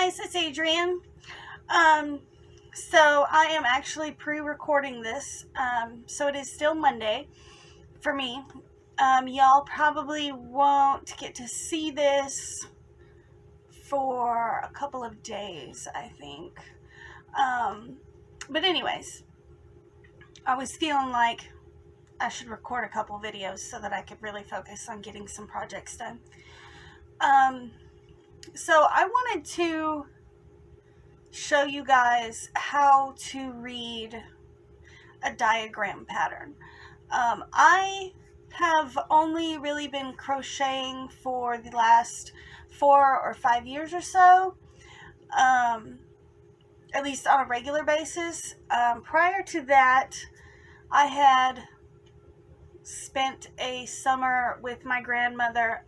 guys, it's Adrienne. So I am actually pre-recording this, so it is still Monday for me. Y'all probably won't get to see this for a couple of days, I think. But anyways, I was feeling like I should record a couple videos so that I could really focus on getting some projects done. So I wanted to show you guys how to read a diagram pattern. I have only really been crocheting for the last 4 or 5 years or so, at least on a regular basis. Prior to that, I had spent a summer with my grandmother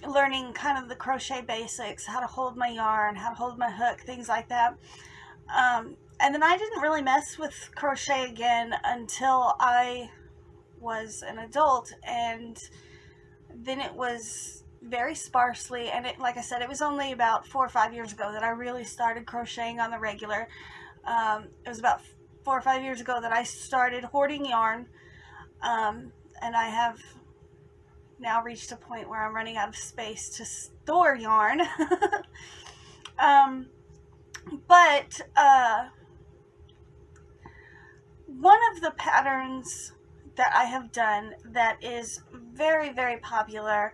learning kind of the crochet basics, how to hold my yarn, how to hold my hook, things like that. And then I didn't really mess with crochet again until I was an adult, and then it was very sparsely, and like I said, it was only about 4 or 5 years ago that I really started crocheting on the regular. It was about 4 or 5 years ago that I started hoarding yarn, and I have now reached a point where I'm running out of space to store yarn. But one of the patterns that I have done that is very, very popular,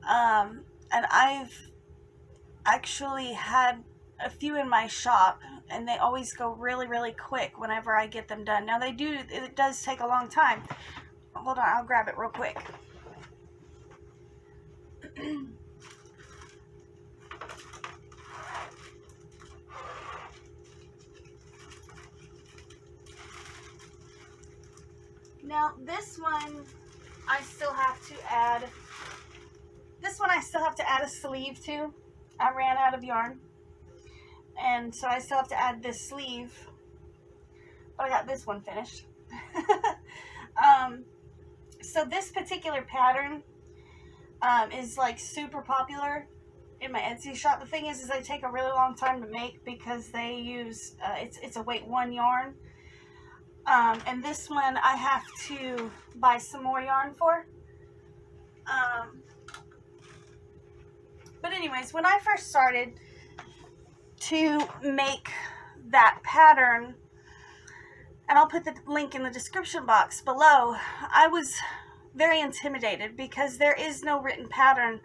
and I've actually had a few in my shop, and they always go really, really quick whenever I get them done. Now it does take a long time. Hold on, I'll grab it real quick. Now this one I still have to add a sleeve to. I ran out of yarn, and so I still have to add this sleeve, but I got this one finished. So this particular pattern is like super popular in my Etsy shop. The thing is they take a really long time to make because they use it's a weight 1 yarn, and this one I have to buy some more yarn for. But anyways, when I first started to make that pattern, and I'll put the link in the description box below, I was very intimidated because there is no written pattern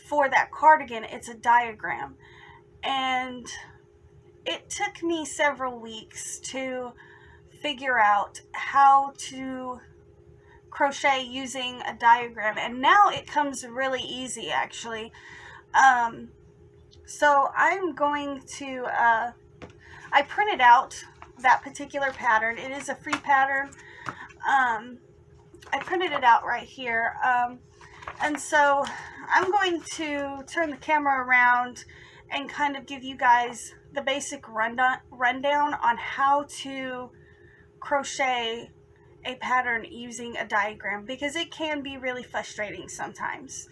for that cardigan. It's a diagram, and it took me several weeks to figure out how to crochet using a diagram, and now it comes really easy, actually. So I'm going to I printed out that particular pattern. It is a free pattern. I printed it out right here, and so I'm going to turn the camera around and kind of give you guys the basic rundown on how to crochet a pattern using a diagram, because it can be really frustrating sometimes.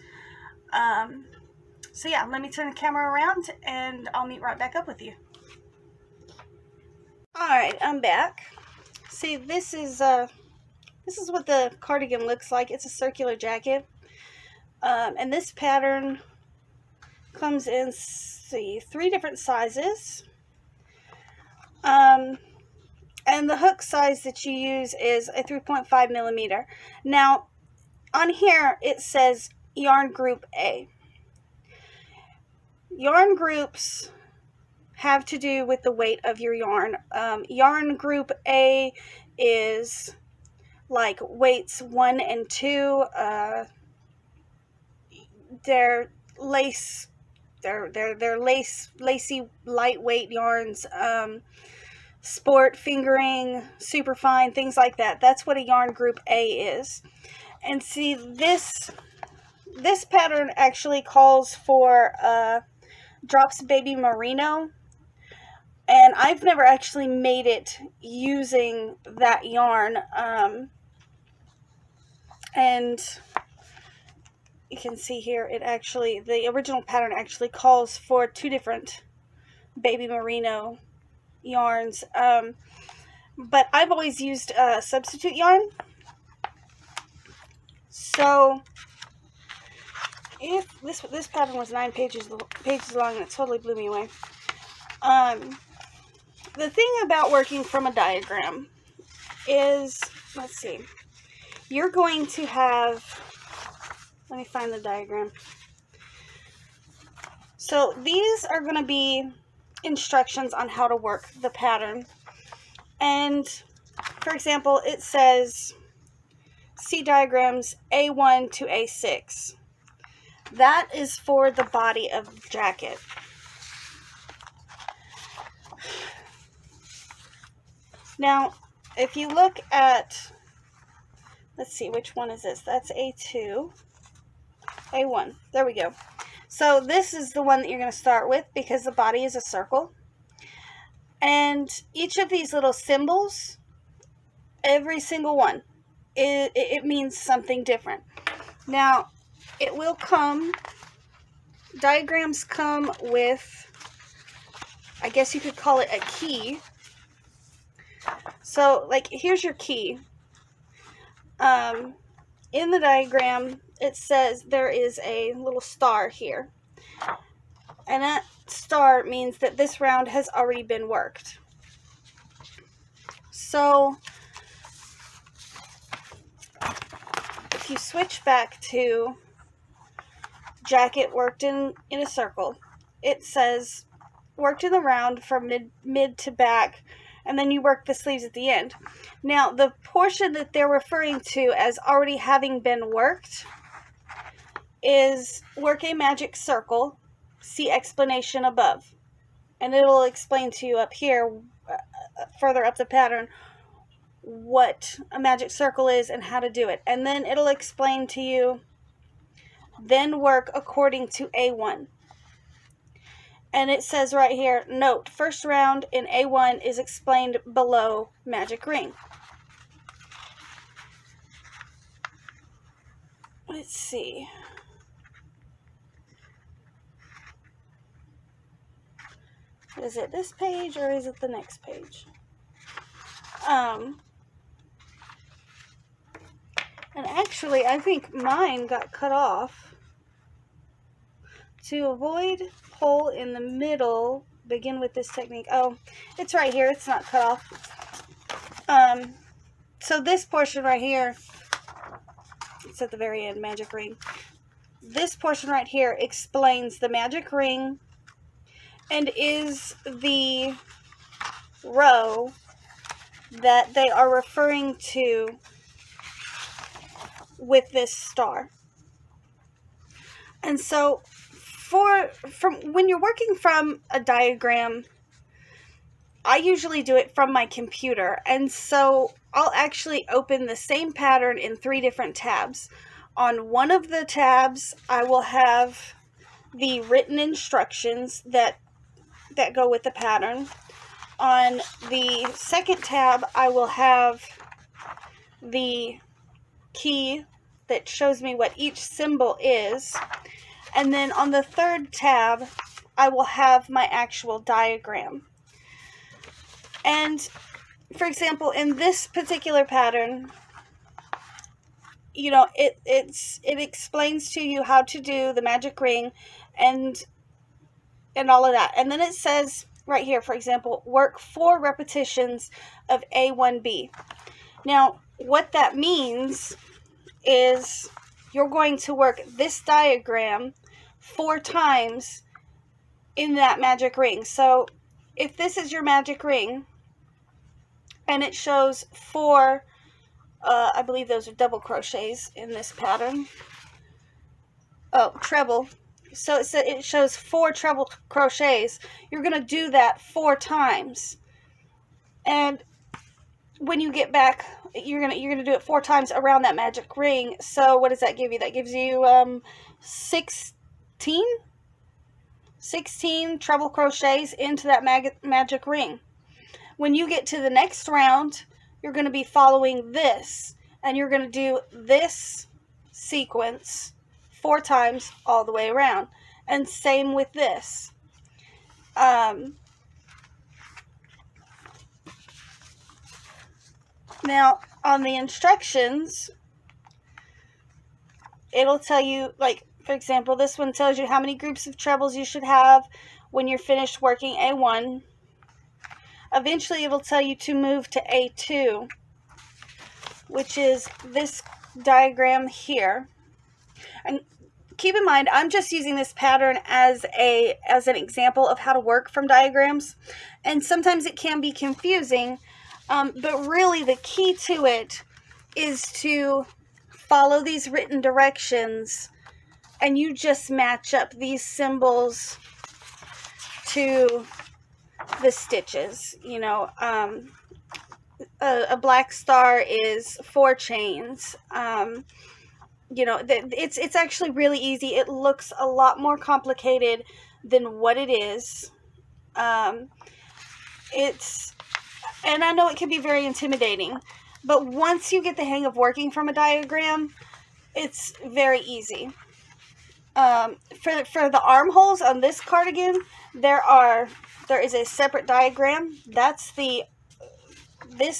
So yeah, let me turn the camera around and I'll meet right back up with you. Alright, I'm back. See, this is what the cardigan looks like. It's a circular jacket. And this pattern comes in, see, 3 different sizes. And the hook size that you use is a 3.5 millimeter. Now, on here it says yarn group A. Yarn groups have to do with the weight of your yarn. Yarn group A is like weights 1 and 2. They're lacy, lightweight yarns. Sport, fingering, super fine, things like that. That's what a yarn group A is. And see, this pattern actually calls for Drops Baby Merino, and I've never actually made it using that yarn, and you can see here, the original pattern actually calls for 2 different baby merino yarns. But I've always used substitute yarn. So if this pattern was 9 pages long, and it totally blew me away. The thing about working from a diagram is, let's see, you're going to have, let me find the diagram. So these are going to be instructions on how to work the pattern. And for example, it says see diagrams A1 to A6. That is for the body of the jacket. Now, if you look at, let's see, which one is this? That's A2, A1. There we go. So this is the one that you're going to start with because the body is a circle. And each of these little symbols, every single one, it means something different. Now, it will come, diagrams come with, I guess you could call it a key. So, like, here's your key. In the diagram, it says there is a little star here. And that star means that this round has already been worked. So, if you switch back to jacket worked in a circle, it says worked in the round from mid to back, and then you work the sleeves at the end. Now, the portion that they're referring to as already having been worked is work a magic circle, see explanation above. And it'll explain to you up here, further up the pattern, what a magic circle is and how to do it. And then it'll explain to you, then work according to A1. And it says right here, note, first round in A1 is explained below magic ring. Let's see. Is it this page or is it the next page? And actually, I think mine got cut off. To avoid hole in the middle, begin with this technique. Oh, it's right here. It's not cut off. So this portion right here, it's at the very end, magic ring. This portion right here explains the magic ring and is the row that they are referring to with this star. And so from when you're working from a diagram, I usually do it from my computer, and so I'll actually open the same pattern in 3 different tabs. On one of the tabs, I will have the written instructions that go with the pattern. On the second tab, I will have the key that shows me what each symbol is. And then on the third tab, I will have my actual diagram. And for example, in this particular pattern, you know, it explains to you how to do the magic ring and all of that. And then it says right here, for example, work 4 repetitions of A1B. Now, what that means is you're going to work this diagram 4 times in that magic ring. So if this is your magic ring and it shows 4, I believe those are double crochets in this pattern. Oh, treble. So it shows 4 treble crochets. You're going to do that 4 times. And when you get back, you're gonna do it 4 times around that magic ring. So what does that give you? That gives you 16 treble crochets into that magic ring. When you get to the next round, you're going to be following this, and you're going to do this sequence 4 times all the way around. And same with this. Now, on the instructions, it'll tell you, like, for example, this one tells you how many groups of trebles you should have when you're finished working A1. Eventually, it'll tell you to move to A2, which is this diagram here. And keep in mind, I'm just using this pattern as an example of how to work from diagrams. And sometimes it can be confusing, but really the key to it is to follow these written directions, and you just match up these symbols to the stitches. You know, a black star is 4 chains. You know, it's actually really easy. It looks a lot more complicated than what it is. And I know it can be very intimidating, but once you get the hang of working from a diagram, it's very easy. For the armholes on this cardigan, there is a separate diagram. This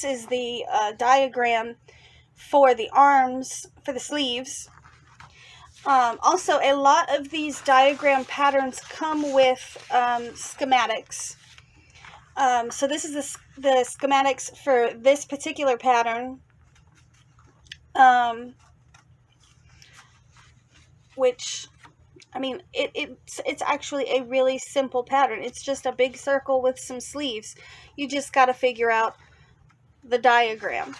is the diagram for the arms, for the sleeves. Also, a lot of these diagram patterns come with schematics. So this is the schematics for this particular pattern, which, I mean, it's actually a really simple pattern. It's just a big circle with some sleeves. You just got to figure out the diagram.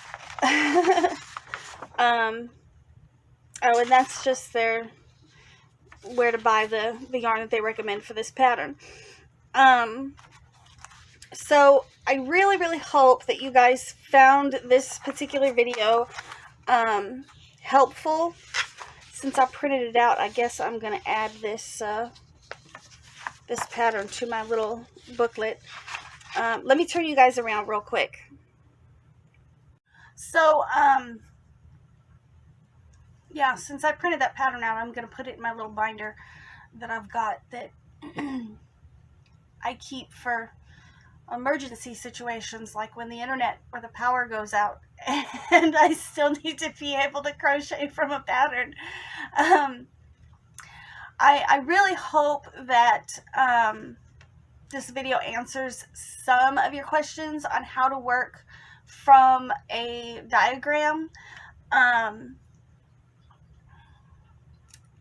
Oh, and that's just where to buy the yarn that they recommend for this pattern. So I really, really hope that you guys found this particular video helpful. Since I printed it out, I guess I'm going to add this this pattern to my little booklet. Let me turn you guys around real quick. So, yeah, since I printed that pattern out, I'm going to put it in my little binder that I've got that I keep for emergency situations, like when the internet or the power goes out and I still need to be able to crochet from a pattern. I really hope that this video answers some of your questions on how to work from a diagram.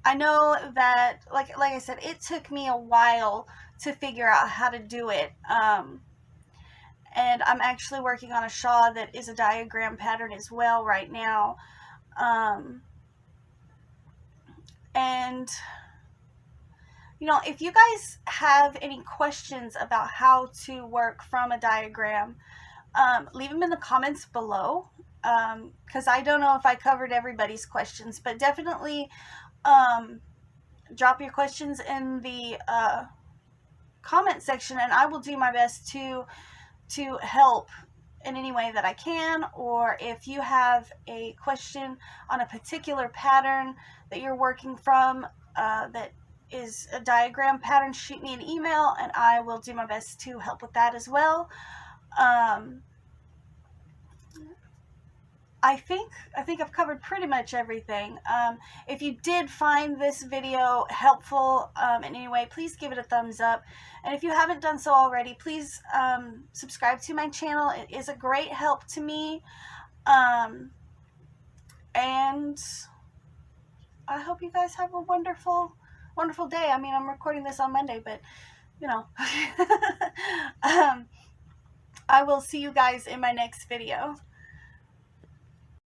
I know that, like I said, it took me a while to figure out how to do it. And I'm actually working on a shawl that is a diagram pattern as well right now. And, you know, if you guys have any questions about how to work from a diagram, leave them in the comments below, because I don't know if I covered everybody's questions, but definitely drop your questions in the comment section, and I will do my best to help in any way that I can. Or if you have a question on a particular pattern that you're working from that is a diagram pattern, shoot me an email and I will do my best to help with that as well. I think I've covered pretty much everything. If you did find this video helpful in any way, please give it a thumbs up. And if you haven't done so already, please subscribe to my channel. It is a great help to me. And I hope you guys have a wonderful, wonderful day. I mean, I'm recording this on Monday, but, you know. I will see you guys in my next video.